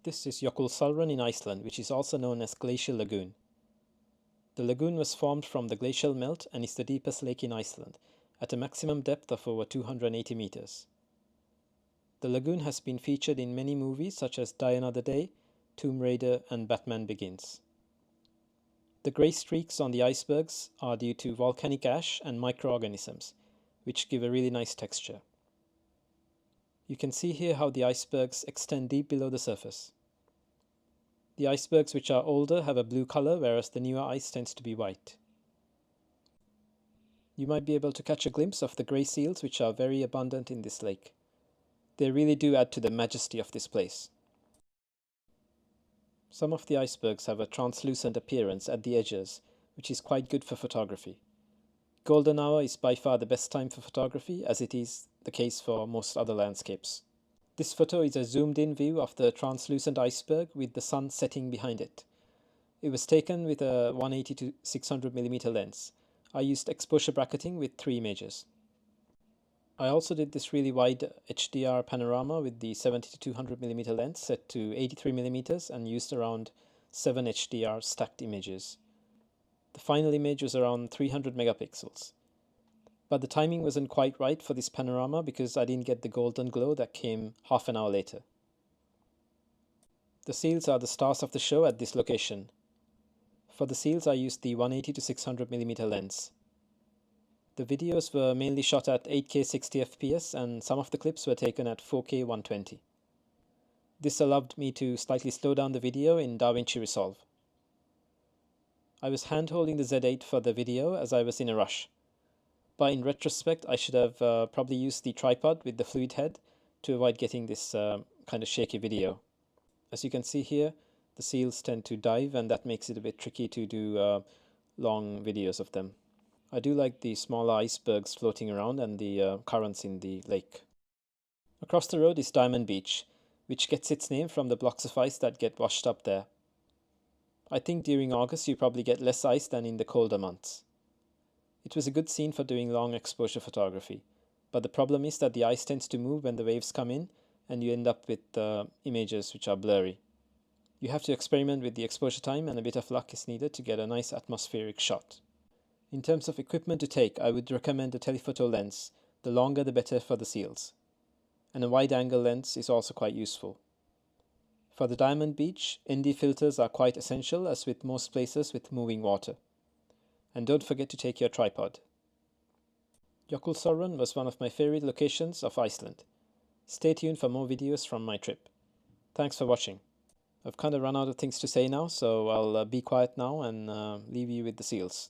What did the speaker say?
This is Jökulsárlón in Iceland, which is also known as Glacier Lagoon. The lagoon was formed from the glacial melt and is the deepest lake in Iceland, at a maximum depth of over 280 meters. The lagoon has been featured in many movies such as Die Another Day, Tomb Raider, and Batman Begins. The grey streaks on the icebergs are due to volcanic ash and microorganisms, which give a really nice texture. You can see here how the icebergs extend deep below the surface. The icebergs which are older have a blue color, whereas the newer ice tends to be white. You might be able to catch a glimpse of the grey seals, which are very abundant in this lake. They really do add to the majesty of this place. Some of the icebergs have a translucent appearance at the edges, which is quite good for photography. Golden hour is by far the best time for photography, as it is the case for most other landscapes. This photo is a zoomed-in view of the translucent iceberg with the sun setting behind it. It was taken with a 180 to 600mm lens. I used exposure bracketing with 3 images. I also did this really wide HDR panorama with the 70 to 200mm lens set to 83mm and used around 7 HDR stacked images. The final image was around 300 megapixels. But the timing wasn't quite right for this panorama because I didn't get the golden glow that came half an hour later. The seals are the stars of the show at this location. For the seals I used the 180 to 600mm lens. The videos were mainly shot at 8K 60fps and some of the clips were taken at 4K 120. This allowed me to slightly slow down the video in DaVinci Resolve. I was hand-holding the Z8 for the video as I was in a rush. But in retrospect, I should have probably used the tripod with the fluid head to avoid getting this kind of shaky video. As you can see here, the seals tend to dive and that makes it a bit tricky to do long videos of them. I do like the smaller icebergs floating around and the currents in the lake. Across the road is Diamond Beach, which gets its name from the blocks of ice that get washed up there. I think during August you probably get less ice than in the colder months. It was a good scene for doing long exposure photography, but the problem is that the ice tends to move when the waves come in and you end up with images which are blurry. You have to experiment with the exposure time and a bit of luck is needed to get a nice atmospheric shot. In terms of equipment to take, I would recommend a telephoto lens, the longer the better for the seals. And a wide-angle lens is also quite useful. For the Diamond Beach, ND filters are quite essential as with most places with moving water. And don't forget to take your tripod. Jökulsárlón was one of my favorite locations of Iceland. Stay tuned for more videos from my trip. Thanks for watching. I've kind of run out of things to say now, so I'll be quiet now and leave you with the seals.